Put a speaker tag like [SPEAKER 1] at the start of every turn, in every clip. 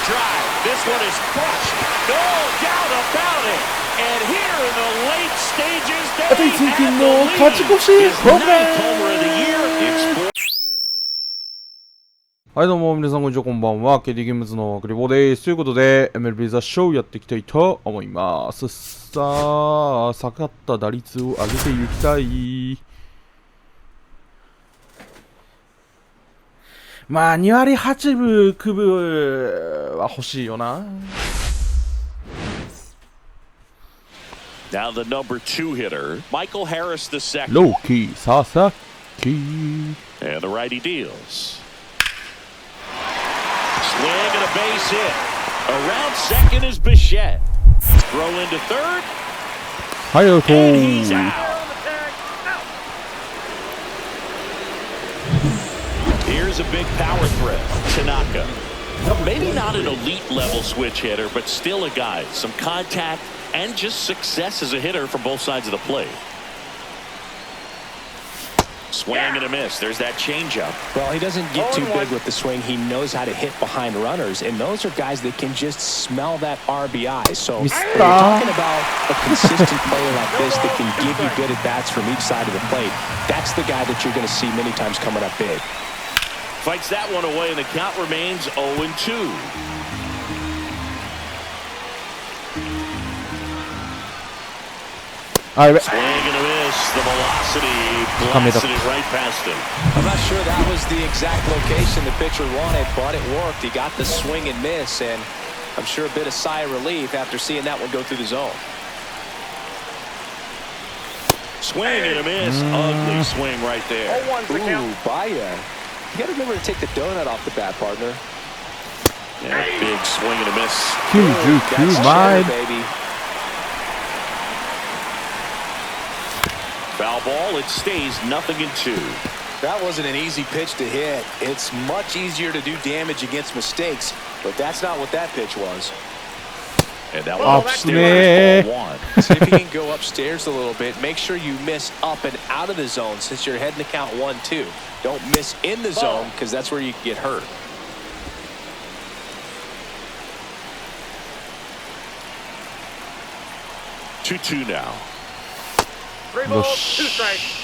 [SPEAKER 1] drive. This one is crushed. No doubt about it. And here in the late stages, they have the lead. His ninth homer of the year. It's
[SPEAKER 2] はいどうも皆さんこんにちは、こんばんは。KD ゲームズのクリボーです。ということで MLB ザショーやっていきたいと思います。さあ、下がった打率を上げていきたい。まあ2割8分9分は欲しいよな。
[SPEAKER 1] Now the number 2 hitter, Michael Harris II.
[SPEAKER 2] ローキー、佐々木。
[SPEAKER 1] And the righty deals. Swing and a base hit. Around second is Bichette. Throw into third.
[SPEAKER 2] はい、アウト。
[SPEAKER 1] And he's out. Here's a big power threat. Tanaka. Maybe not an elite level switch hitter, but still a guy. Some contact and just success as a hitter from both sides of the plate. Swing and a miss. There's that changeup.
[SPEAKER 3] Well, he doesn't get too big with the swing. He knows how to hit behind runners, and those are guys that can just smell that RBI. So when you're talking about a consistent player like this that can give you good at-bats from each side of the plate, that's the guy that you're going to see many times coming up big.
[SPEAKER 1] Fights that one away, and the count remains 0-2. Swing and a miss. The velocity blasted it right past him.
[SPEAKER 3] I'm not sure that was the exact location the pitcher wanted, but it worked. He got the swing and miss, and I'm sure a bit of sigh of relief after seeing that one go through the zone.
[SPEAKER 1] Swing and a miss. Ugly swing right there.
[SPEAKER 3] Ooh, Baya. You got to remember to take the donut off the bat, partner.
[SPEAKER 1] Yeah, big swing and a miss.
[SPEAKER 3] That's cheddar, baby.
[SPEAKER 1] Foul ball, it stays 0-2.
[SPEAKER 3] That wasn't an easy pitch to hit. It's much easier to do damage against mistakes, but that's not what that pitch was.
[SPEAKER 1] And that one upstairs, ball one.
[SPEAKER 3] See if you can go upstairs a little bit. Make sure you miss up and out of the zone since you're heading to count 1-2. Don't miss in the zone because that's where you can get hurt.
[SPEAKER 1] Two now.
[SPEAKER 4] 3 balls, 2 strikes.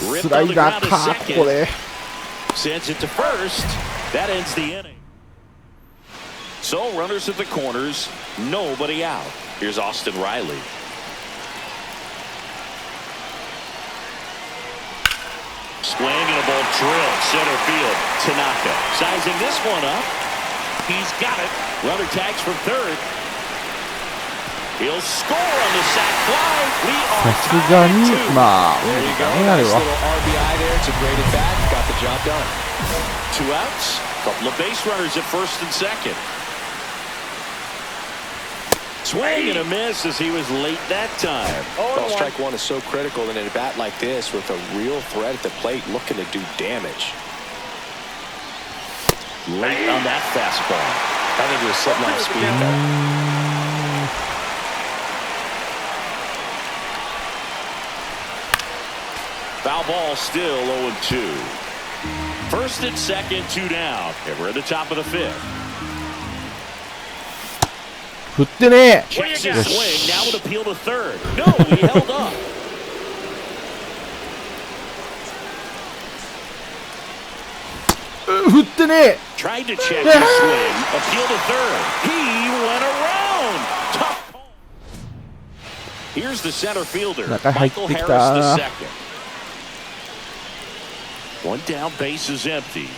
[SPEAKER 1] Ripped on the ground to second. Sends it to first. That ends the inning. So runners at the corners, nobody out. Here's Austin Riley. Swing and a ball drilled center field. Tanaka sizing this one up. He's got it. Runner tags from third. He'll score on the sac fly. We are tied at 2. There you go. Nice little RBI there. It's a great at bat. Got the job done. 2 outs. Couple of base runners at first and second. Swing and a miss as he was late that time.
[SPEAKER 3] Well, strike one is so critical in a bat like this with a real threat at the plate looking to do damage.
[SPEAKER 1] Late on that fastball.
[SPEAKER 3] I think he was sitting off speed there.
[SPEAKER 1] Foul ball still 0-2. First and second, 2 down. And we're at the top of the 5th.
[SPEAKER 2] 振ってね。
[SPEAKER 1] Checks his swing. Now an appeal to third. No, he held up. Tried to check his swing. Appeal to third. He went around. Tough call. Here's the center fielder, Michael Harris II. 1 down, base is empty.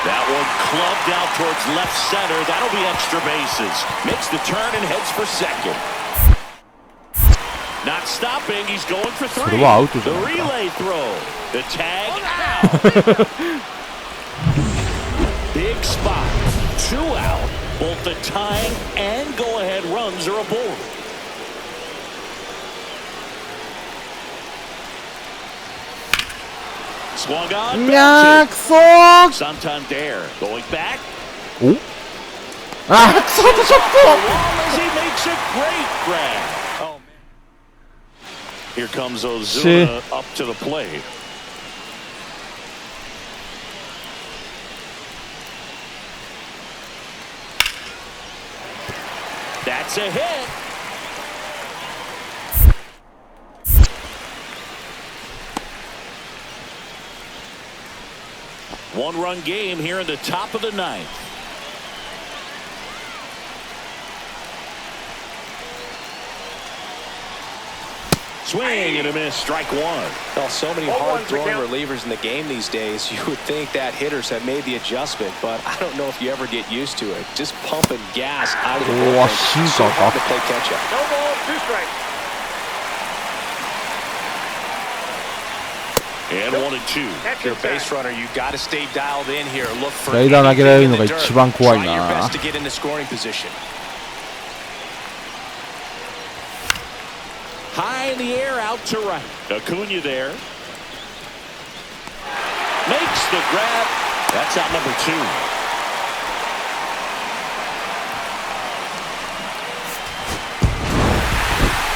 [SPEAKER 1] That one clubbed out towards left center. That'll be extra bases. Makes the turn and heads for second. Not stopping. He's going for 3. The relay throw. The tag out. Big spot. 2 out. Both the tying and go-ahead runs are aboard. Swung on. Santander going back.
[SPEAKER 2] He makes
[SPEAKER 1] a great grab. Here comes Ozuna up to the plate. That's a hit. One-run game here in the top of the ninth. Swing and a miss. Strike one.
[SPEAKER 3] Well, so many hard-throwing relievers in the game these days. You would think that hitters have made the adjustment, but I don't know if you ever get used to it. Just pumping gas out of the bullpen. So hard to play catch-up.
[SPEAKER 4] No ball, 2 strikes.
[SPEAKER 1] And 1-2.
[SPEAKER 3] If you're a base runner, you got to stay dialed in here. Look for
[SPEAKER 2] 代打投げられるのが一番怖い
[SPEAKER 3] Try your
[SPEAKER 2] な
[SPEAKER 3] best to get into scoring position.
[SPEAKER 1] High in the air, out to right. Acuna there. Makes the grab. That's out number 2.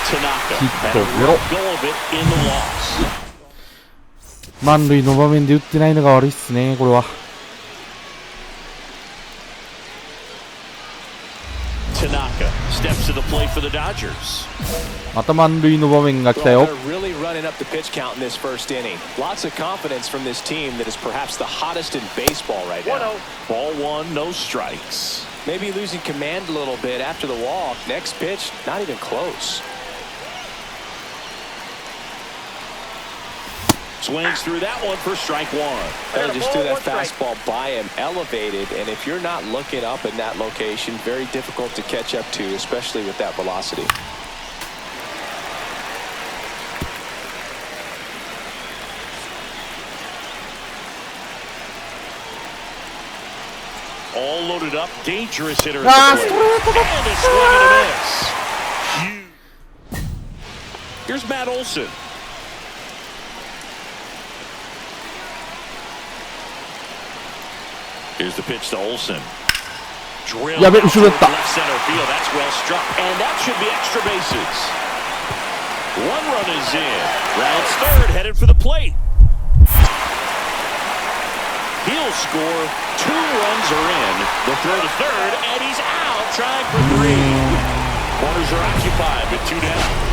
[SPEAKER 1] Tanaka had a rough go of it in the loss.
[SPEAKER 2] 満塁の場面で打ってないのが悪いっすねこれは。
[SPEAKER 1] Tanaka steps to the plate for the Dodgers.
[SPEAKER 2] また満塁の場面が来たよ。
[SPEAKER 3] They're really running up the pitch count in this first inning. Lots of confidence from this team that is perhaps the hottest in baseball right now.
[SPEAKER 1] Ball 1, no strikes.
[SPEAKER 3] Maybe losing command a little bit after the walk. Next pitch, not even close.
[SPEAKER 1] Swings through that one for strike 1.
[SPEAKER 3] They just threw that fastball by him, elevated, and if you're not looking up in that location, very difficult to catch up to, especially with that velocity.
[SPEAKER 1] All loaded up, dangerous hitter at the plate. And a swing and a miss. Huge. Here's Matt Olson. Here's the pitch to Olson. Drill out to left center field. That's well struck. And that should be extra bases. 1 run is in. Rounds third, headed for the plate. He'll score. 2 runs are in. The throw to third, and he's out trying for 3. Corners are occupied with 2 down.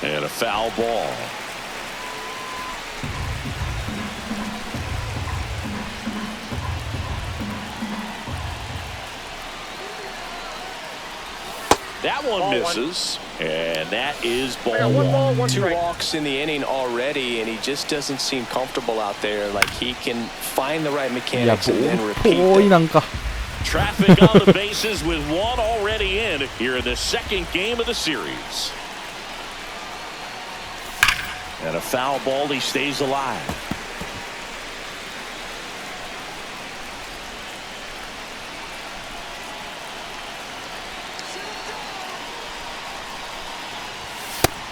[SPEAKER 1] And a foul ball. That one misses, and that is ball 1.
[SPEAKER 3] 2 walks in the inning already, and he just doesn't seem comfortable out there. Like he can find the right mechanics and then repeat them.
[SPEAKER 1] Traffic on the bases with 1 already in here in the second game of the series. And a foul ball, he stays alive.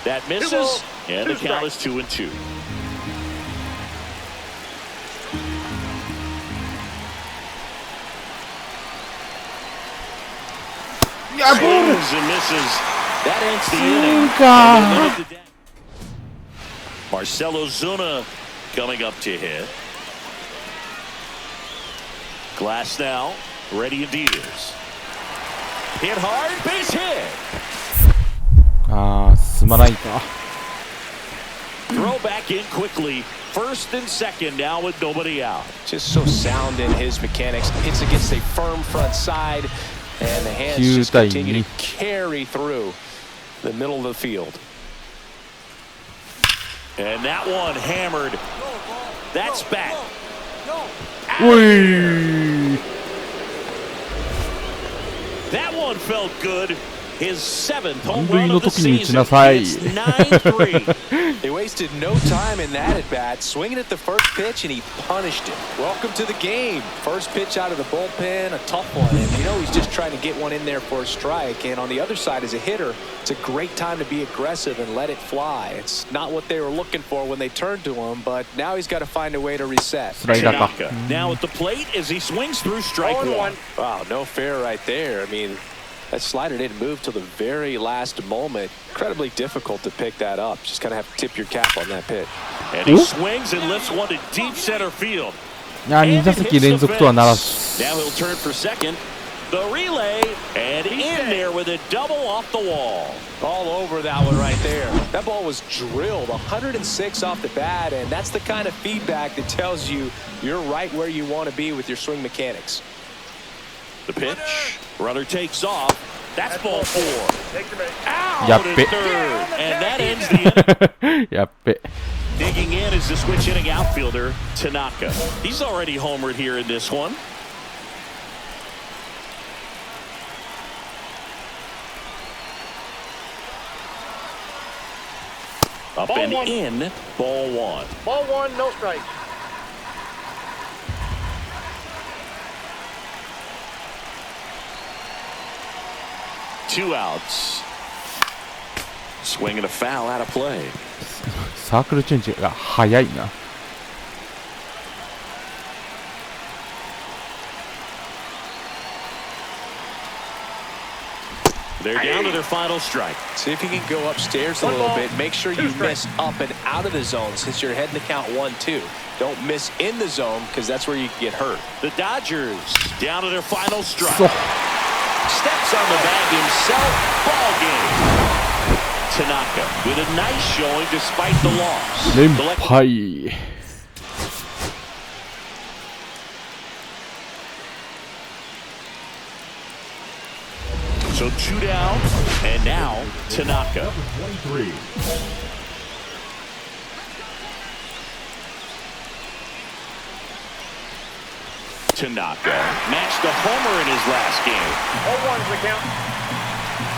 [SPEAKER 1] That misses, and the count is 2-2. Swings and misses. That ends the inning. Marcell Ozuna coming up to hit. Glass now, ready and deals. Hit hard, base hit.
[SPEAKER 2] すまないか。
[SPEAKER 1] Throw back in quickly. First and second now with nobody out.
[SPEAKER 3] Just so sound in his mechanics. Hits against a firm front side, and the hands just continue to carry through the middle of the field.
[SPEAKER 1] And that one hammered. That's back. That one felt good. his 7th
[SPEAKER 2] 満
[SPEAKER 1] home
[SPEAKER 2] 塁
[SPEAKER 1] run
[SPEAKER 2] の
[SPEAKER 1] of the
[SPEAKER 2] 時に打ち
[SPEAKER 1] season.
[SPEAKER 2] なさい
[SPEAKER 1] It's 9-3.
[SPEAKER 3] They wasted no time in that at bat, swinging at the first pitch, and he punished it. Welcome to the game. First pitch out of the bullpen, a tough one, and you know he's just trying to get one in there for a strike. And on the other side, as a hitter, it's a great time to be aggressive and let it fly. It's not what they were looking for when they turned to him, but now he's got to find a way to reset.
[SPEAKER 2] スライダーか
[SPEAKER 1] Tanaka now at the plate as he swings through strike 1.
[SPEAKER 3] Wow, no fair right there. I mean, that slider didn't move till the very last moment. Incredibly difficult to pick that up. Just kind of have to tip your cap on that pitch.
[SPEAKER 1] And he swings and lifts one to deep center field.
[SPEAKER 2] いや
[SPEAKER 1] And
[SPEAKER 2] 2打
[SPEAKER 1] it
[SPEAKER 2] 席
[SPEAKER 1] hits
[SPEAKER 2] 連
[SPEAKER 1] the
[SPEAKER 2] 続とはならず
[SPEAKER 1] fence. Now he'll turn for second. The relay and in there with a double off the wall.
[SPEAKER 3] All over that one right there. That ball was drilled 106 off the bat, and that's the kind of feedback that tells you you're right where you want to be with your swing mechanics.
[SPEAKER 1] The pitch. Runner takes off. That's ball 4. Out
[SPEAKER 2] Yep.
[SPEAKER 1] at third. And that ends the inning.
[SPEAKER 2] やっべ
[SPEAKER 1] Digging in is the switch hitting outfielder, Tanaka. He's already homered here in this one. Up and in, ball 1.
[SPEAKER 4] Ball 1, no strike.
[SPEAKER 1] Two outs. Swing and a foul out of play.
[SPEAKER 2] サークルチェンジが早いな
[SPEAKER 1] They're down to their final strike.
[SPEAKER 3] See if you can go upstairs a little bit. Make sure you miss up and out of the zone since you're heading to count 1-2. Don't miss in the zone because that's where you can get hurt.
[SPEAKER 1] The Dodgers down to their final strike.
[SPEAKER 2] そう
[SPEAKER 1] Steps on the bag himself. Ball game. Tanaka with a nice showing despite the loss.
[SPEAKER 2] 連
[SPEAKER 1] Select-
[SPEAKER 2] 敗
[SPEAKER 1] So 2 down, and now Tanaka. Tanaka matched a homer in his last game.
[SPEAKER 4] 0-1's the count.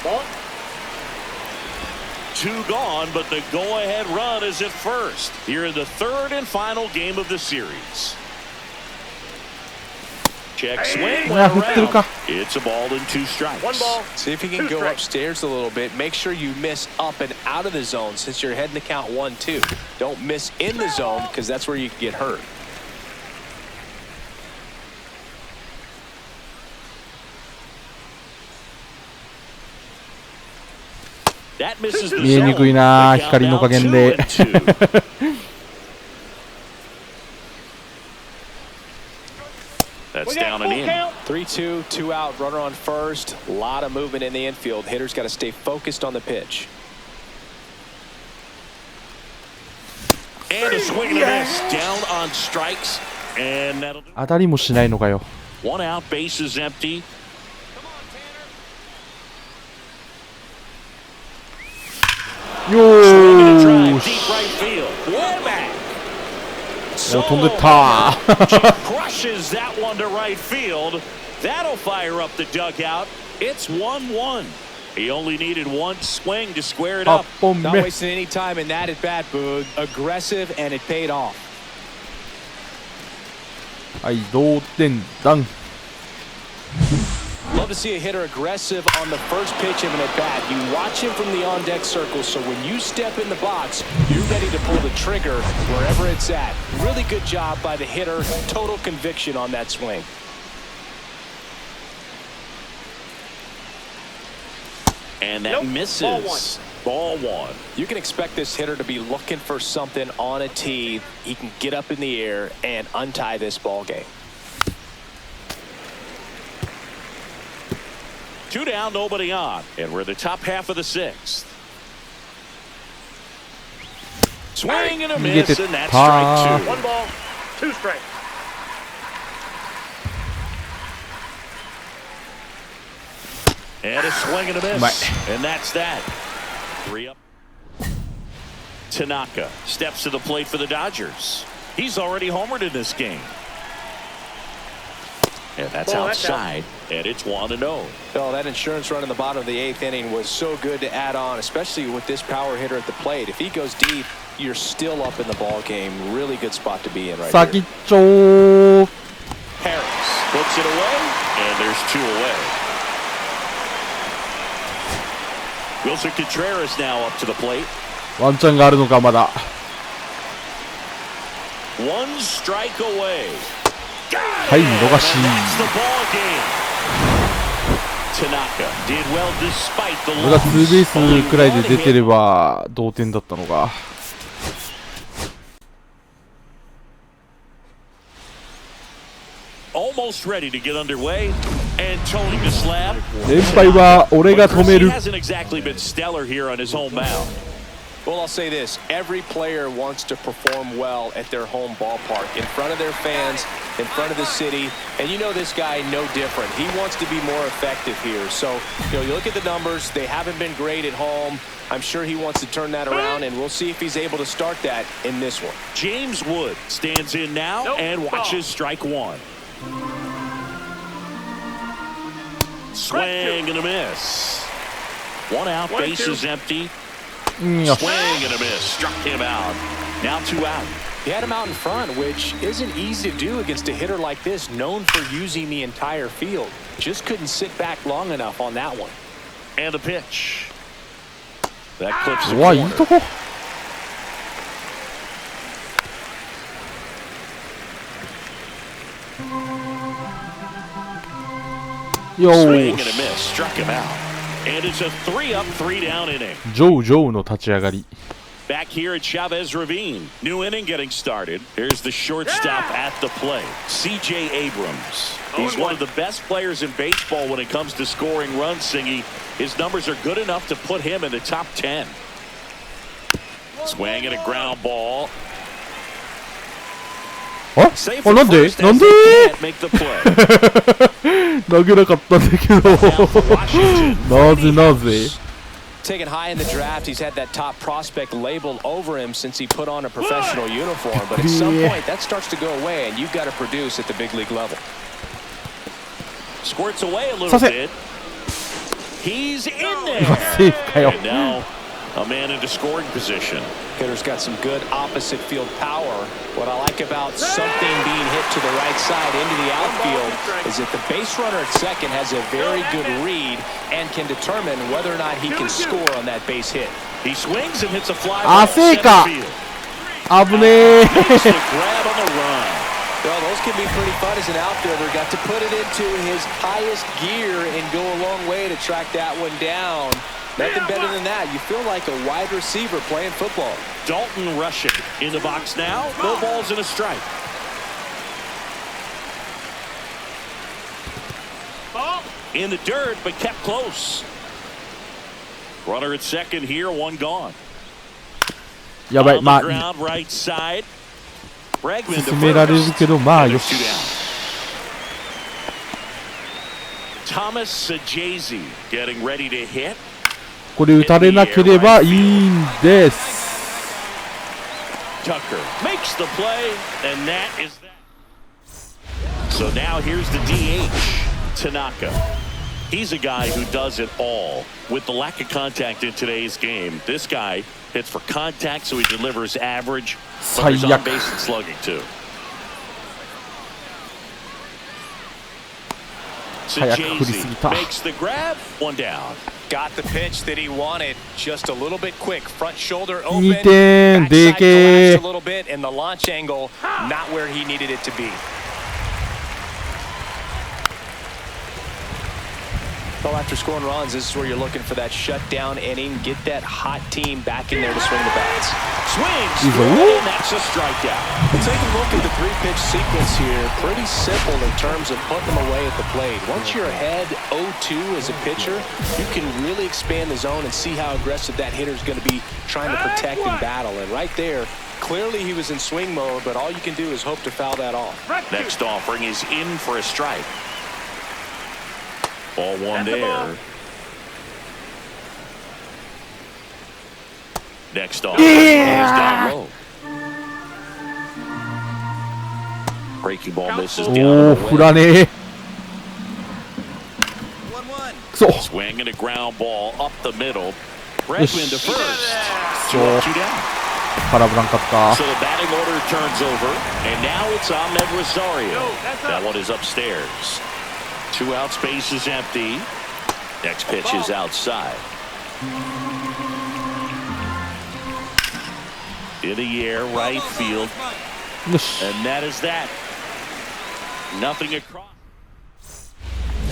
[SPEAKER 4] Ball.
[SPEAKER 1] 2 gone, but the go-ahead run is at first. Here in the third and final game of the series. Check swing.
[SPEAKER 2] Ah, 振ってるか
[SPEAKER 1] It's a ball and 2 strikes.
[SPEAKER 4] 1 ball.
[SPEAKER 3] See if you can
[SPEAKER 4] 2
[SPEAKER 3] go
[SPEAKER 4] strikes.
[SPEAKER 3] upstairs a little bit. Make sure you miss up and out of the zone since you're heading to count 1-2. Don't miss in the zone because that's where you can get hurt.
[SPEAKER 1] That misses the
[SPEAKER 2] 見えにくいな
[SPEAKER 1] zone.
[SPEAKER 2] 光の加減で
[SPEAKER 1] The count now 2-2. That's
[SPEAKER 4] We got
[SPEAKER 1] down and
[SPEAKER 4] full
[SPEAKER 1] in.
[SPEAKER 4] count.
[SPEAKER 3] 3-2, 2 out, runner on first. A lot of movement in the infield. Hitter's got to stay focused on the pitch.
[SPEAKER 1] And a swing and a miss. Down on strikes. And that'll do.
[SPEAKER 2] 当たりもしないのかよ
[SPEAKER 1] One out, base is empty. Swing and a
[SPEAKER 2] よー
[SPEAKER 1] drive,
[SPEAKER 2] し
[SPEAKER 1] deep right field. Way back.
[SPEAKER 2] お飛んでった
[SPEAKER 1] Crushes that one to right field. That'll fire up the dugout. It's 1-1. He only needed one swing to square it
[SPEAKER 2] 8
[SPEAKER 1] up.
[SPEAKER 2] 本
[SPEAKER 3] Not
[SPEAKER 2] 目
[SPEAKER 3] wasting any time in that at bat, Boog. Aggressive, and it paid off.
[SPEAKER 2] はい同点弾
[SPEAKER 3] Love to see a hitter aggressive on the first pitch of an at bat. You watch him from the on deck circle, so when you step in the box, you're ready to pull the trigger wherever it's at. Really good job by the hitter. Total conviction on that swing.
[SPEAKER 1] And that
[SPEAKER 4] Nope.
[SPEAKER 1] misses. Ball 1.
[SPEAKER 3] You can expect this hitter to be looking for something on a tee. He can get up in the air and untie this ball game.
[SPEAKER 1] 2 down, nobody on. And we're in the top half of the 6th. Swing and a miss, and that's strike 2.
[SPEAKER 4] 1 ball, 2 strikes.
[SPEAKER 1] And a swing and a miss. And that's that. 3 up. Tanaka steps to the plate for the Dodgers. He's already homered in this game. And that's
[SPEAKER 4] Ball, that's
[SPEAKER 1] outside, and it's 1-0.
[SPEAKER 3] Oh, that insurance run in the bottom of the 8th inning was so good to add on, especially with this power hitter at the plate. If he goes deep, you're still up in the ball game. Really good spot to be in right
[SPEAKER 2] 先っ
[SPEAKER 3] there.
[SPEAKER 2] ちょ
[SPEAKER 1] Harris puts it away, and there's 2 away. Wilson Contreras now up to the plate.
[SPEAKER 2] ワンチャンがあるのかまだ
[SPEAKER 1] 1 strike away.
[SPEAKER 2] はい見逃し
[SPEAKER 1] And that's the ball game. Tanaka did well despite the
[SPEAKER 2] これが
[SPEAKER 1] loss.
[SPEAKER 2] ツーベースくらいで出てれば同点だったのが
[SPEAKER 1] Almost ready to get underway and toning the slab.
[SPEAKER 2] 連敗は俺が止め
[SPEAKER 1] He
[SPEAKER 2] る
[SPEAKER 1] hasn't exactly been stellar here on his home mound.
[SPEAKER 3] Well, I'll say this. Every player wants to perform well at their home ballpark, in front of their fans, in front of the city. And you know this guy no different. He wants to be more effective here. So, you look at the numbers. They haven't been great at home. I'm sure he wants to turn that around, and we'll see if he's able to start that in this one.
[SPEAKER 1] James Wood stands in now and watches strike 1. Swing and a miss. 1 out, base is empty.
[SPEAKER 2] よし
[SPEAKER 1] Swing and a miss. Struck him out. Now 2 out.
[SPEAKER 3] He had him out in front, which isn't easy to do against a hitter like this, known for using the entire field. Just couldn't sit back long enough on that one.
[SPEAKER 1] And the pitch. That clips the
[SPEAKER 2] うわいい
[SPEAKER 1] corner.
[SPEAKER 2] とこよ
[SPEAKER 1] Swing
[SPEAKER 2] ー
[SPEAKER 1] and a
[SPEAKER 2] し
[SPEAKER 1] miss. Struck him out. And it's a 3-up, 3-down inning.
[SPEAKER 2] ジョウの立ち上がり
[SPEAKER 1] Back here at Chavez Ravine. New inning getting started. Here's the shortstop at the plate, C.J. Abrams. He's one of the best players in baseball when it comes to scoring runs, Singy. His numbers are good enough to put him in the top 10. Swing and a ground ball.
[SPEAKER 2] あ
[SPEAKER 1] Safe
[SPEAKER 2] あ
[SPEAKER 1] at
[SPEAKER 2] なんで
[SPEAKER 1] first
[SPEAKER 2] なん
[SPEAKER 1] as
[SPEAKER 2] で
[SPEAKER 1] they can't make the play.
[SPEAKER 2] 投げなかったんだけど
[SPEAKER 1] Now for Washington.
[SPEAKER 2] なぜなぜ
[SPEAKER 3] Taken high in the draft, he's had that top prospect labeled over him since he put on a professional uniform. But at some point, that starts to go away, and you've got to produce at the big league level.
[SPEAKER 1] Squirts away a little
[SPEAKER 2] させ
[SPEAKER 1] bit. He's in there.
[SPEAKER 2] セーフかよ
[SPEAKER 1] And now a man into scoring position.
[SPEAKER 3] Hitter's got some good opposite field power. What I like about something being hit to the right side into the outfield is that the base runner at second has a very good read and can determine whether or not he can score on that base hit.
[SPEAKER 1] He swings and hits a fly
[SPEAKER 2] Ah,
[SPEAKER 1] ball center
[SPEAKER 2] seca.
[SPEAKER 1] field.
[SPEAKER 2] 危ね
[SPEAKER 1] Makes the
[SPEAKER 2] え
[SPEAKER 1] grab on the run.
[SPEAKER 3] Well, those can be pretty fun as an outfielder. Got to put it into his highest gear and go a long way to track that one down. Nothing better than that. You feel like a wide receiver playing football.
[SPEAKER 1] Dalton rushing in the box now. No balls and a strike.
[SPEAKER 4] Ball.
[SPEAKER 1] In the dirt, but kept close. Runner at second here, 1 gone.
[SPEAKER 2] やばい
[SPEAKER 1] On
[SPEAKER 2] ま
[SPEAKER 1] the
[SPEAKER 2] あ
[SPEAKER 1] ground, right side. Bregman to
[SPEAKER 2] 進められる
[SPEAKER 1] first.
[SPEAKER 2] けどまあ
[SPEAKER 1] And
[SPEAKER 2] よ
[SPEAKER 1] there's
[SPEAKER 2] し
[SPEAKER 1] 2 down. Thomas Sajazi getting ready to hit.
[SPEAKER 2] これ打たれなければいいんです
[SPEAKER 1] Tucker makes the play, and that is that. So now here's the DH, Tanaka. He's a guy who does it all. With the lack of contact in today's game, this guy hits for contact, so he delivers average. But there's
[SPEAKER 2] 最
[SPEAKER 1] on
[SPEAKER 2] 悪
[SPEAKER 1] base and slugging too.
[SPEAKER 2] 早く振りすぎた
[SPEAKER 1] makes the grab, 1 down.
[SPEAKER 3] Got the pitch that he wanted. Just a little bit quick. Front shoulder open.
[SPEAKER 2] 2点
[SPEAKER 3] Backside
[SPEAKER 2] でけ
[SPEAKER 3] collapsed
[SPEAKER 2] ー
[SPEAKER 3] a little bit, and the launch angle not where he needed it to be. Well, after scoring runs, this is where you're looking for that shutdown inning. Get that hot team back in there to swing the bats.
[SPEAKER 1] Swings,
[SPEAKER 2] He's a
[SPEAKER 1] through,
[SPEAKER 2] whoop.
[SPEAKER 1] and that's a strikeout.
[SPEAKER 3] Take a look at the 3-pitch sequence here. Pretty simple in terms of putting them away at the plate. Once you're ahead 0-2 as a pitcher, you can really expand the zone and see how aggressive that hitter is going to be trying to protect and battle. And right there, clearly he was in swing mode, but all you can do is hope to foul that off.
[SPEAKER 1] Next offering is in for a strike. Ball 1
[SPEAKER 4] That's the ball.
[SPEAKER 1] there. Next offering is down low. Breaking ball misses
[SPEAKER 2] お
[SPEAKER 1] down
[SPEAKER 2] お
[SPEAKER 1] the
[SPEAKER 2] 振らねえ
[SPEAKER 1] swing and a ground ball up the middle. Bregman to first. Two down.
[SPEAKER 2] 空振らんかった。
[SPEAKER 1] So the batting order turns over, and now it's Ahmed Rosario. That one is upstairs. 2 outs, base is empty. Next pitch is outside. In the air, right field.
[SPEAKER 2] よし。
[SPEAKER 1] And that is that. Nothing across.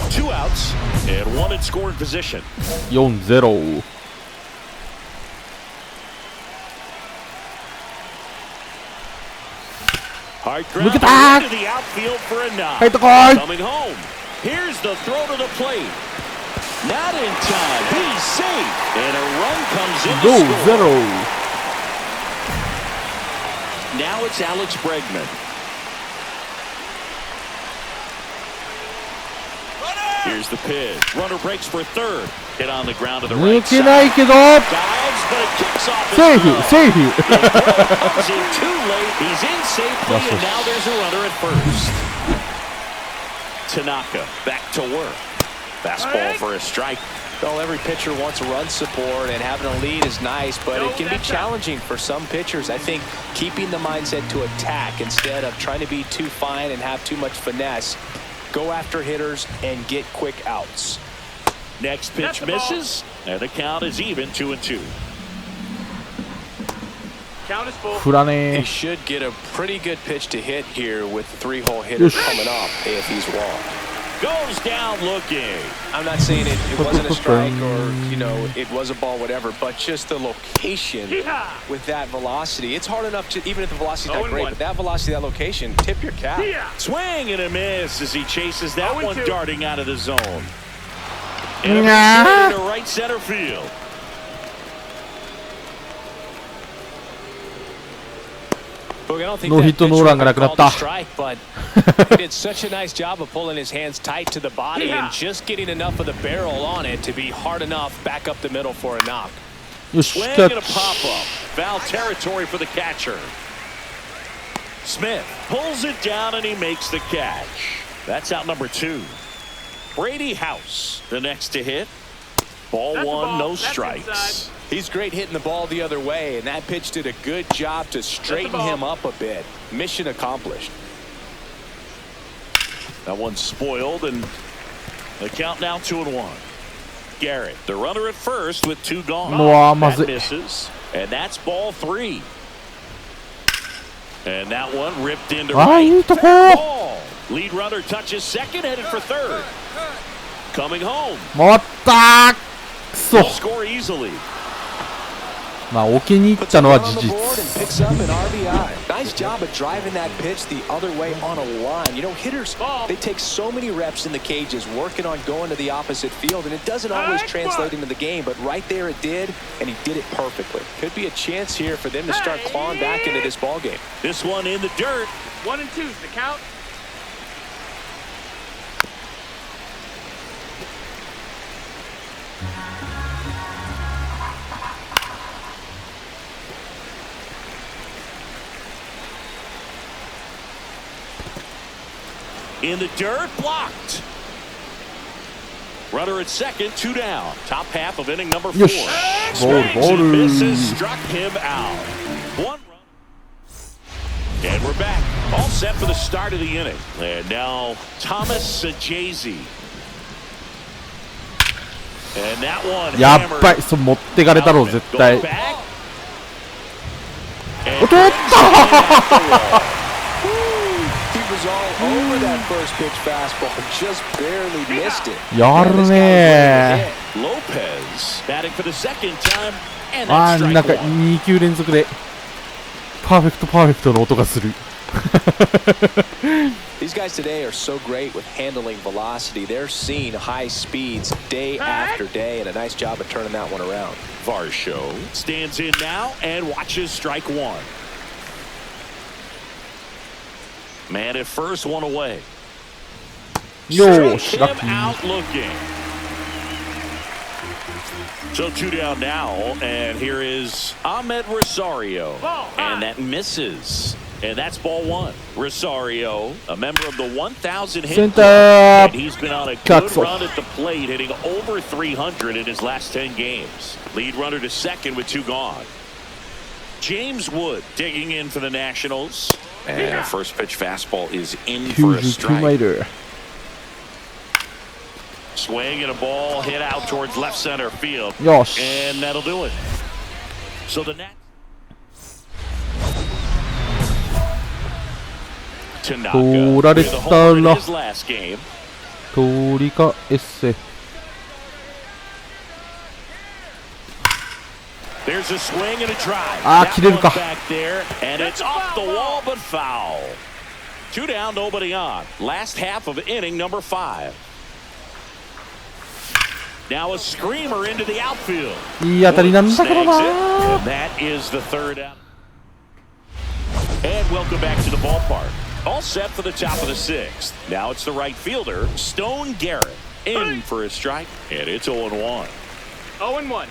[SPEAKER 1] 2 outs and 1 in scoring position.
[SPEAKER 2] 4-0。
[SPEAKER 1] Hard ground
[SPEAKER 2] Look at that!
[SPEAKER 1] into the outfield for a knock.
[SPEAKER 2] 入ってこい。
[SPEAKER 1] Coming home. Here's the throw to the plate. Not in time. He's safe. And a run comes in to score.
[SPEAKER 2] 5-0。
[SPEAKER 1] Now it's Alex Bregman. Here's the pitch. Runner breaks for third. Hit on the ground to the
[SPEAKER 2] 抜
[SPEAKER 1] right
[SPEAKER 2] けな
[SPEAKER 1] side.
[SPEAKER 2] いけど。
[SPEAKER 1] Dives, but it kicks off his
[SPEAKER 2] セーフ
[SPEAKER 1] glove.
[SPEAKER 2] セーフ。
[SPEAKER 1] Comes in too late. He's in safely,
[SPEAKER 2] Yes,
[SPEAKER 1] and
[SPEAKER 2] yes.
[SPEAKER 1] now there's a runner at first. Tanaka back to work. Fastball for a strike.
[SPEAKER 3] Well, every pitcher wants run support, and having a lead is nice, but it can be challenging for some pitchers. I think keeping the mindset to attack instead of trying to be too fine and have too much finesse. Go after hitters and get quick outs.
[SPEAKER 1] Next pitch misses, and the count is even 2-2.
[SPEAKER 4] Count is full.
[SPEAKER 2] 振ら
[SPEAKER 3] He
[SPEAKER 2] ね
[SPEAKER 3] should get a pretty good pitch to hit here with the 3-hole hitter coming off if he's wrong.
[SPEAKER 1] Goes down looking.
[SPEAKER 3] I'm not saying it wasn't a strike or, it was a ball, whatever, but just the location with that velocity. It's hard enough to, even if the velocity's not great, but that velocity, that location, tip your cap.
[SPEAKER 1] Swing and a miss as he chases that one darting out of the zone. And
[SPEAKER 2] Nah.
[SPEAKER 1] to right center field.
[SPEAKER 3] Look, I don't think
[SPEAKER 2] ノーヒットノーランがなくなった。
[SPEAKER 3] strike, but he did such a nice job of pulling his hands tight to the body and just getting enough of the barrel on it to be hard enough back up the middle for a knock.
[SPEAKER 2] よし、
[SPEAKER 1] Swing
[SPEAKER 2] キャ
[SPEAKER 1] and a
[SPEAKER 2] ッチ。
[SPEAKER 1] pop-up. Foul territory for the catcher. Smith pulls it down and he makes the catch. That's out number 2. Brady House, the next to hit. Ball
[SPEAKER 4] That's a
[SPEAKER 1] 1,
[SPEAKER 4] ball.
[SPEAKER 1] no
[SPEAKER 4] That's
[SPEAKER 1] strikes.
[SPEAKER 4] inside.
[SPEAKER 3] He's great hitting the ball the other way, and that pitch did a good job to straighten
[SPEAKER 4] ball.
[SPEAKER 3] him up a bit. Mission accomplished.
[SPEAKER 1] That one's spoiled, and the count now 2-1. Garrett, the runner at first with 2 gone.
[SPEAKER 2] うわー、まず
[SPEAKER 1] That
[SPEAKER 2] い。
[SPEAKER 1] misses, and that's ball 3. And that one ripped into
[SPEAKER 2] ああ、
[SPEAKER 1] right.
[SPEAKER 2] いいとこ。
[SPEAKER 1] Ball. Lead runner touches second, headed for third. Coming home.
[SPEAKER 2] 回ったー。くそ。
[SPEAKER 1] He'll score easily.
[SPEAKER 2] まあ、置きに行ったのは事実。
[SPEAKER 3] Picks up an RBI. Nice job of driving that pitch the other way on a line. Hitters, they take so many reps in the cages working on going to the opposite field, and it doesn't always translate into the game, but right there it did, and he did it perfectly. Could be a chance here for them to start clawing back into this ball game.
[SPEAKER 1] This one in the dirt.
[SPEAKER 4] 1 and 2's the count.
[SPEAKER 1] In the dirt, blocked. Runner at second, 2 down. Top half of inning number 4.
[SPEAKER 2] よし。ボール、ボ
[SPEAKER 1] And
[SPEAKER 2] ール。
[SPEAKER 1] misses, struck him out. 1 run. And we're back. All set for the start of the inning. And now Thomas Sajazi. And that one
[SPEAKER 2] やっ
[SPEAKER 1] hammered.
[SPEAKER 2] ばい、そう持ってかれたろう、絶対。
[SPEAKER 1] Going back.
[SPEAKER 2] おっとっ
[SPEAKER 3] He was all over that first pitch fastball, just barely missed it.
[SPEAKER 2] やるね
[SPEAKER 1] Lopez batting for the second time. And
[SPEAKER 2] あ
[SPEAKER 1] that's
[SPEAKER 2] ー、なん
[SPEAKER 1] strike
[SPEAKER 2] か
[SPEAKER 1] 1.
[SPEAKER 2] 2球連続でパーフェクトの音がする。
[SPEAKER 3] These guys today are so great with handling velocity. They're seeing high speeds day after day, and a nice job of turning that one around.
[SPEAKER 1] Varsho stands in now and watches strike 1. Man at first, 1 away.
[SPEAKER 2] よーし、
[SPEAKER 1] Strike
[SPEAKER 2] ラッ
[SPEAKER 1] him
[SPEAKER 2] キー。
[SPEAKER 1] out looking. So 2 down now, and here is Ahmed Rosario. And that misses. And that's ball one. Rosario, a member of the 1,000 hit
[SPEAKER 2] Center.
[SPEAKER 1] club, and he's been on a good
[SPEAKER 2] Cuts off.
[SPEAKER 1] run at the plate, hitting over 300 in his last 10 games. Lead runner to second with 2 gone. James Wood digging in for the Nationals. And a first pitch fastball is in for a
[SPEAKER 2] 92
[SPEAKER 1] strike.
[SPEAKER 2] マイル
[SPEAKER 1] Swing and a ball hit out towards left center field.
[SPEAKER 2] よし
[SPEAKER 1] And that'll do it. So the Nats. Tanaka
[SPEAKER 2] 取られ
[SPEAKER 1] with a
[SPEAKER 2] た
[SPEAKER 1] home run in
[SPEAKER 2] ら
[SPEAKER 1] his last game.
[SPEAKER 2] 通りかエッセ
[SPEAKER 1] There's a swing and a drive.
[SPEAKER 2] あー
[SPEAKER 1] That
[SPEAKER 2] 切れるか
[SPEAKER 1] one's back there, and it's off the wall but foul. 2 down, nobody on. Last half of inning number 5. Now a screamer into the outfield.
[SPEAKER 2] いい当たりなんだけど
[SPEAKER 1] Snags
[SPEAKER 2] な
[SPEAKER 1] it, and that is the 3rd out. And welcome back to the ballpark. All set for the top of the 6th. Now it's the right fielder, Stone Garrett, in for a strike, and it's 0-1.
[SPEAKER 4] 0-1.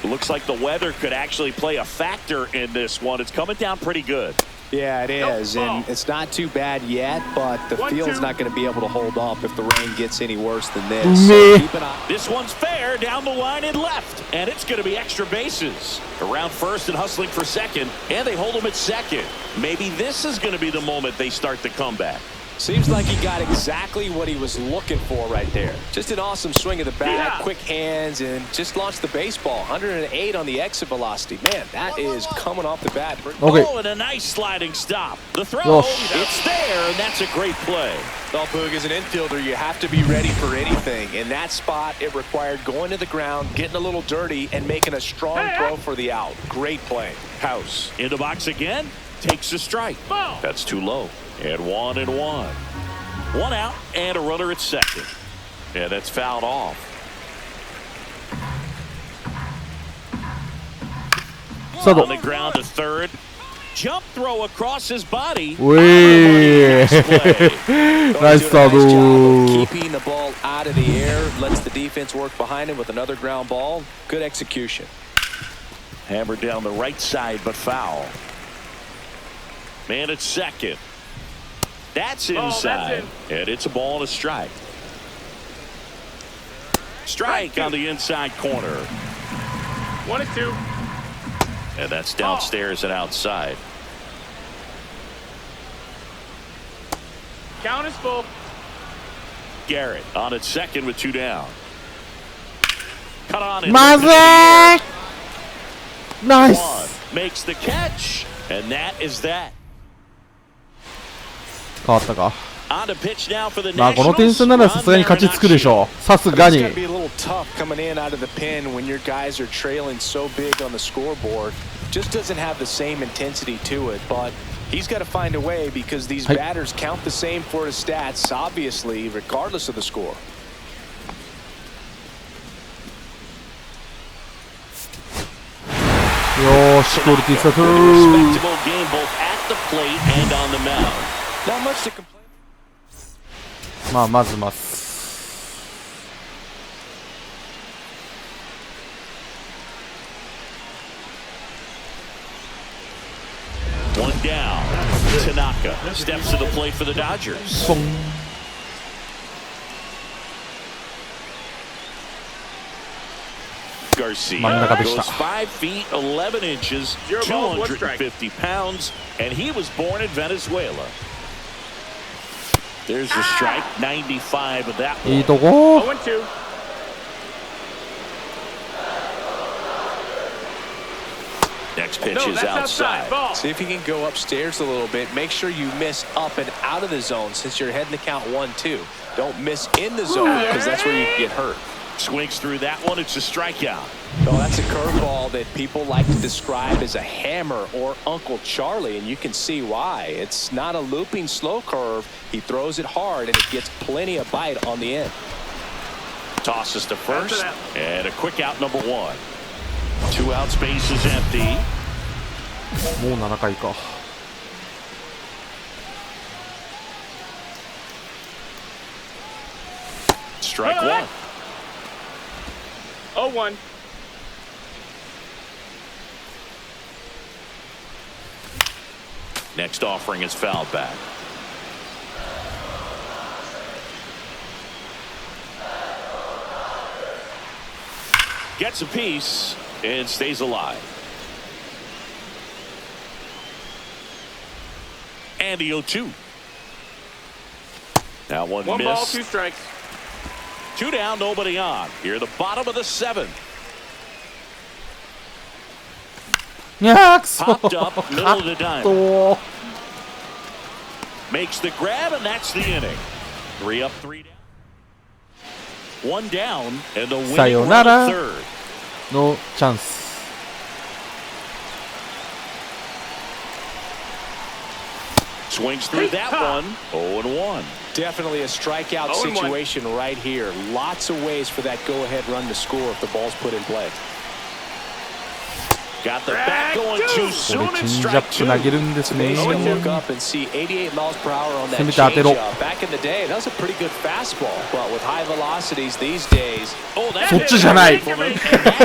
[SPEAKER 1] Looks like the weather could actually play a factor in this one. It's coming down pretty good.
[SPEAKER 3] Yeah, it is, and it's not too bad yet, but the field's not going to be able to hold up if the rain gets any worse than this. So keep an eye.
[SPEAKER 1] This one's fair, down the line and left, and it's going to be extra bases. Around first and hustling for second, and they hold him at second. Maybe this is going to be the moment they start the comeback.
[SPEAKER 3] Seems like he got exactly what he was looking for right there. Just an awesome swing of the bat, quick hands, and just launched the baseball. 108 on the exit velocity. Man, that is coming off the bat.
[SPEAKER 2] Okay.
[SPEAKER 1] Oh, and a nice sliding stop. The throw,
[SPEAKER 2] Yosh.
[SPEAKER 1] it's there, and that's a great play.
[SPEAKER 3] Well, Boog, as an infielder, you have to be ready for anything. In that spot, it required going to the ground, getting a little dirty, and making a strong throw for the out. Great play.
[SPEAKER 1] House in the box again, takes a strike.
[SPEAKER 4] Ball.
[SPEAKER 1] That's too low. And 1-1. 1 out and a runner at second. And that's fouled off. On the ground to third. Jump throw across his body.
[SPEAKER 2] うえ
[SPEAKER 1] Nice play.
[SPEAKER 2] ナイスサー
[SPEAKER 3] Doing a nice job
[SPEAKER 2] ド
[SPEAKER 3] of keeping the ball out of the air, lets the defense work behind him with another ground ball. Good execution.
[SPEAKER 1] Hammered down the right side, but foul. Man at second. That's inside. And it's a ball and a strike. Strike on the inside corner.
[SPEAKER 4] 1-2.
[SPEAKER 1] And that's downstairs and outside.
[SPEAKER 4] Count is full.
[SPEAKER 1] Garrett on at second with 2 down. Cut on it.
[SPEAKER 2] まずいナイス
[SPEAKER 1] One makes the catch, and that is that.
[SPEAKER 2] 変わったか
[SPEAKER 1] On to pitch now for the
[SPEAKER 2] まあこの点数ならさすがに勝ちつくでしょうさすが
[SPEAKER 3] It's
[SPEAKER 2] に
[SPEAKER 3] going to be a little tough coming in out of the pen when your guys are trailing so big on the scoreboard. Just doesn't have the same intensity to it, but he's got to find a way because these batters count the same for his stats, obviously, regardless of the score.
[SPEAKER 2] よーしクオリティスタート
[SPEAKER 1] Respectable game both at the plate and on the mound.
[SPEAKER 3] Not much to complain.
[SPEAKER 2] まあまずます
[SPEAKER 1] One down. Tanaka steps to the plate for the Dodgers.
[SPEAKER 2] ポン
[SPEAKER 1] Garcia
[SPEAKER 2] 真ん中でした
[SPEAKER 1] goes 5 feet 11 inches,
[SPEAKER 4] 0 balls, 1 strike.
[SPEAKER 1] 250 pounds, and he was born in Venezuela. There's the strike, 95 of that
[SPEAKER 2] いい
[SPEAKER 1] one.
[SPEAKER 2] とこ
[SPEAKER 4] 0-2.
[SPEAKER 1] Next pitch
[SPEAKER 4] No,
[SPEAKER 1] is
[SPEAKER 4] that's outside.
[SPEAKER 1] outside.
[SPEAKER 4] Ball.
[SPEAKER 3] See if you can go upstairs a little bit. Make sure you miss up and out of the zone since you're heading to count 1-2. Don't miss in the zone because that's where you get hurt.
[SPEAKER 1] Swings through that one. It's a strikeout.
[SPEAKER 3] Oh, that's a curveball that people like to describe as a hammer or Uncle Charlie, and you can see why. It's not a looping slow curve. He throws it hard, and it gets plenty of bite on the end.
[SPEAKER 1] Tosses to first, and a quick out number 1. 2 outs, base is empty.
[SPEAKER 2] もう7回か
[SPEAKER 1] Strike 1.
[SPEAKER 4] 0-1.
[SPEAKER 1] Next offering is fouled back. Gets a piece and stays alive. And the 0-2. Now one
[SPEAKER 4] One
[SPEAKER 1] missed.
[SPEAKER 4] ball, 2 strikes.
[SPEAKER 1] 2 down, nobody on. Here, the bottom of the 7th.
[SPEAKER 2] いやーくそ
[SPEAKER 1] Popped up, middle of the
[SPEAKER 2] カッ
[SPEAKER 1] diamond.
[SPEAKER 2] ト
[SPEAKER 1] Makes the grab, and that's the inning. 3 up, 3 down. 1 down, and the winning run
[SPEAKER 2] さよなら
[SPEAKER 1] at third.
[SPEAKER 2] のチャンス
[SPEAKER 1] Swings through that one. 0-1.
[SPEAKER 3] Definitely a strikeout
[SPEAKER 4] 0-1.
[SPEAKER 3] situation right here. Lots of ways for that go-ahead run to score if the ball's put in play.
[SPEAKER 1] Got the bat going too
[SPEAKER 2] こ
[SPEAKER 1] soon
[SPEAKER 2] れ
[SPEAKER 1] and
[SPEAKER 2] チェンジアッ
[SPEAKER 1] strike
[SPEAKER 2] プ
[SPEAKER 1] two.
[SPEAKER 2] 投げるんですね
[SPEAKER 3] Amazing to look up and see 88 miles per hour on that
[SPEAKER 2] せめて当てろ
[SPEAKER 3] changeup. Back in the day, that was a pretty good fastball. But with high velocities these days,
[SPEAKER 1] Oh, that's
[SPEAKER 2] そっちじゃない
[SPEAKER 1] That's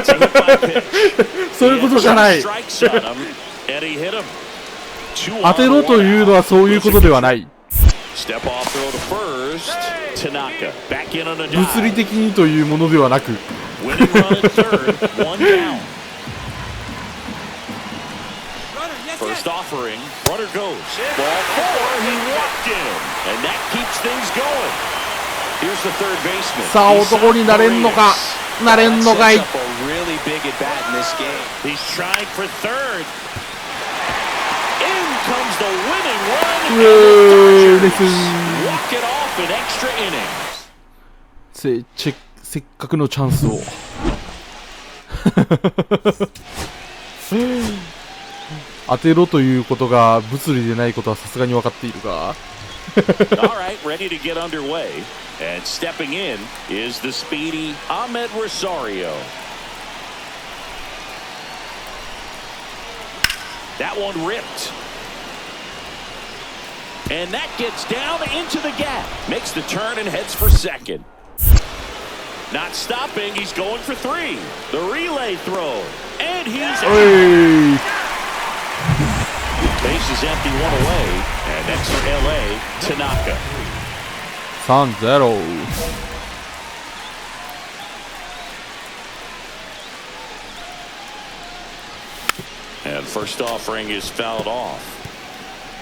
[SPEAKER 1] a hit by pitch.
[SPEAKER 2] そういうことじゃない
[SPEAKER 1] Strikes on him, and he hit him.
[SPEAKER 2] 当てろというのはそういうことではない
[SPEAKER 1] Step off throw to first. Tanaka back in on a
[SPEAKER 2] 物理
[SPEAKER 1] dive.
[SPEAKER 2] 的にというものではなく
[SPEAKER 1] Winning run at third. 1 down. First offering. Runner goes. Ball 4. He walked in, and that keeps things going. Here's the third baseman.
[SPEAKER 2] さあ男になれんのかなれんのかい
[SPEAKER 3] sets up a really big at bat in this game.
[SPEAKER 1] He's trying for third. In comes the winning run.
[SPEAKER 2] うー
[SPEAKER 1] And
[SPEAKER 2] で
[SPEAKER 1] the
[SPEAKER 2] す
[SPEAKER 1] Dodgers walk it off in extra innings.
[SPEAKER 2] せっかくのチャンスを当てろということが物理でないことはさすがに分かっているが
[SPEAKER 1] All right, ready to get underway. And stepping in is the speedy Ahmed Rosario. That one ripped. And that gets down into the gap. Makes the turn and heads for second. Not stopping, he's going for 3. The relay throw. And he's
[SPEAKER 2] お
[SPEAKER 1] out.
[SPEAKER 2] い
[SPEAKER 1] Base is empty, 1 away. And next for LA, Tanaka.
[SPEAKER 2] 3-0
[SPEAKER 1] And first offering is fouled off.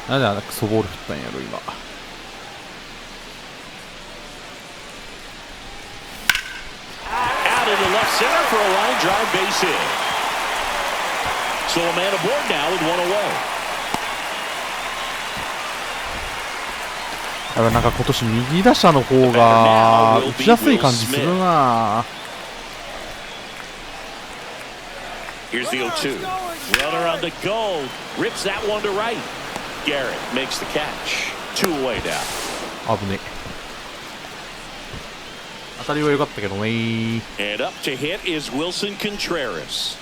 [SPEAKER 2] なんであんなクソボール振ったんやろ今
[SPEAKER 1] Out into left center for a line drive base hit. So a man aboard now with 1 away.
[SPEAKER 2] やっぱなんか今年右打者の方が打ちやすい感じするな
[SPEAKER 1] Here's the 0-2. Runner on the go. Rips that one to right. Garrett makes the catch. 2 away now.
[SPEAKER 2] 危ね当たりは良かったけどね
[SPEAKER 1] And up to hit is Wilson Contreras.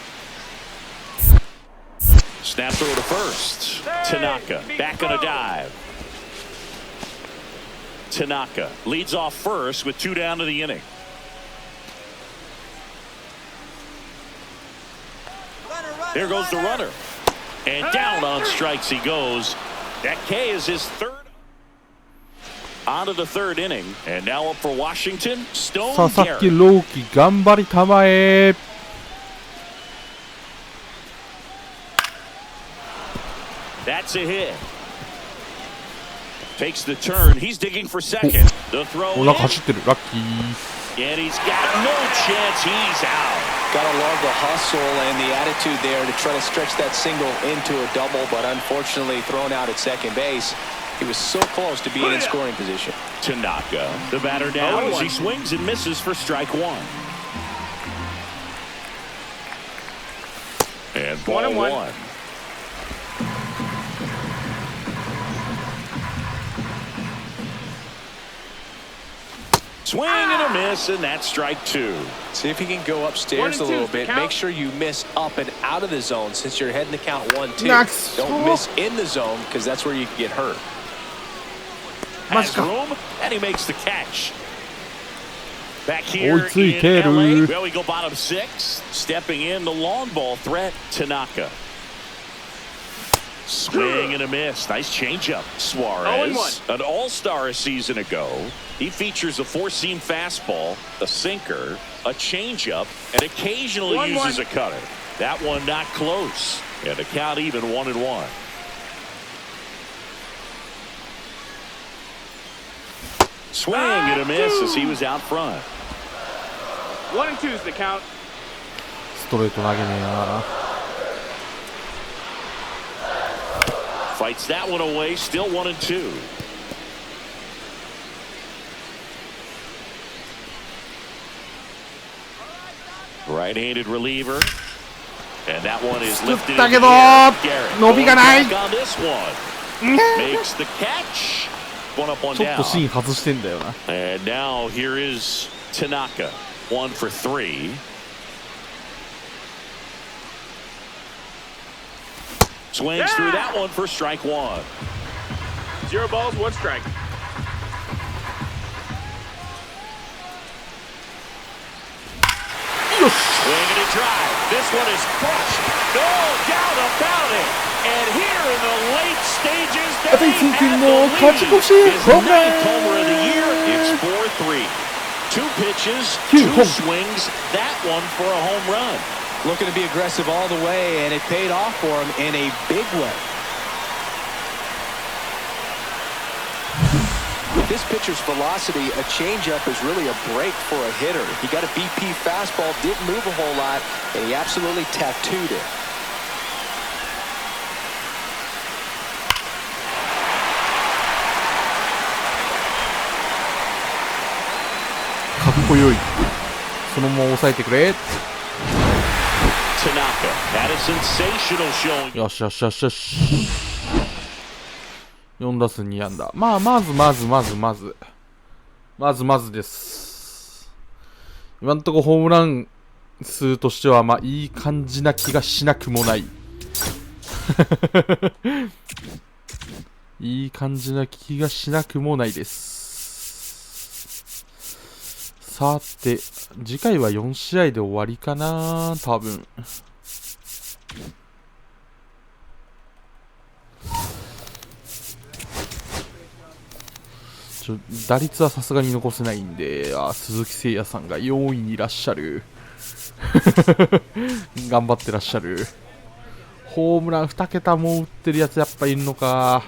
[SPEAKER 1] Snap throw to first. Tanaka back on a dive. Tanaka leads off first with 2 down to the inning. There goes the runner. And down on strikes he goes. That K is his 3rd. On to the 3rd inning. And now up for Washington,
[SPEAKER 2] 佐
[SPEAKER 1] Stone
[SPEAKER 2] 々木
[SPEAKER 1] Garrett.
[SPEAKER 2] 朗希頑張りたまえ
[SPEAKER 1] That's a hit. Takes the turn. He's digging for second. The throw
[SPEAKER 2] おなんか
[SPEAKER 1] in.
[SPEAKER 2] 走ってるラッキー
[SPEAKER 1] And he's got no chance. He's out.
[SPEAKER 3] Gotta love the hustle and the attitude there to try to stretch that single into a double, but unfortunately thrown out at second base. He was so close to being in scoring position.
[SPEAKER 1] Tanaka, the batter down as he swings and misses for strike 1. And ball
[SPEAKER 4] 1-1.
[SPEAKER 1] 1. Swing and a miss, and that's strike 2.
[SPEAKER 3] See if you can go upstairs
[SPEAKER 4] 1-2
[SPEAKER 3] a little
[SPEAKER 4] is the
[SPEAKER 3] bit.
[SPEAKER 4] count.
[SPEAKER 3] Make sure you miss up and out of the zone since you're heading to count 1-2.
[SPEAKER 2] Next.
[SPEAKER 3] Don't miss in the zone because that's where you can get hurt.
[SPEAKER 1] Has room, and he makes the catch. Back here in
[SPEAKER 2] 追いついてる
[SPEAKER 1] LA, well, we go bottom 6. Stepping in the long ball threat, Tanaka. Swing and a miss. Nice changeup. Suarez, an all-star a season ago. He features a four-seam fastball, a sinker, a changeup, and occasionally uses a cutter. That one not close. And the count even 1-1. Swing and a miss as he was out front.
[SPEAKER 4] 1-2 is the count.
[SPEAKER 2] ストレート投げねえな。
[SPEAKER 1] Fights that one away, still 1-2. Right-handed reliever. And that one is lifted in the air. Garrett
[SPEAKER 2] 伸びがない。
[SPEAKER 1] on this one. Makes the catch. One up, one
[SPEAKER 2] ちょっ
[SPEAKER 1] down.
[SPEAKER 2] と芯外してんだよな。
[SPEAKER 1] And now here is Tanaka. 1 for 3. Swings through that one for strike 1.
[SPEAKER 4] 0 balls, 1 strike.
[SPEAKER 1] Swing and a drive. This one is crushed. No doubt about it. And here in the late stages, they have the lead. His 9th homer of the year. It's 4-3. 2 pitches, 2 swings. That one for a home run.
[SPEAKER 3] Looking to be aggressive all the way, and it paid off for him in a big way. With this pitcher's velocity, a changeup is really a break for a hitter. He got a BP fastball, didn't move a whole lot, and he absolutely tattooed it.
[SPEAKER 2] Kaっこよい。そのまま抑えてくれ。
[SPEAKER 1] Tanaka had a sensational showing.
[SPEAKER 2] よしよしよしよし。4打数2安打。まずです。今んとこホームラン数としては、まあいい感じな気がしなくもない。いい感じな気がしなくもないです。さて、次回は4試合で終わりかな、多分。打率はさすがに残せないんで、鈴木誠也さんが4位にいらっしゃる。頑張ってらっしゃる。ホームラン2桁も打ってるやつやっぱいるのか。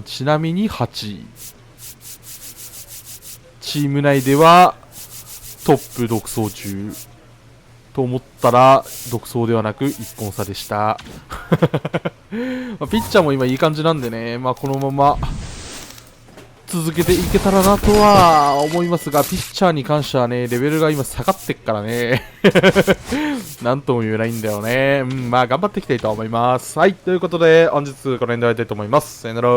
[SPEAKER 2] ちなみに8位。チーム内ではトップ独走中。と思ったら独走ではなく1本差でした。ピッチャーも今いい感じなんでね、まあ、このまま続けていけたらなとは思いますが、ピッチャーに関してはね、レベルが今下がってっからね。なんとも言えないんだよね。まあ頑張っていきたいと思います。はい、ということで本日この辺で終わりたいと思います。さよなら。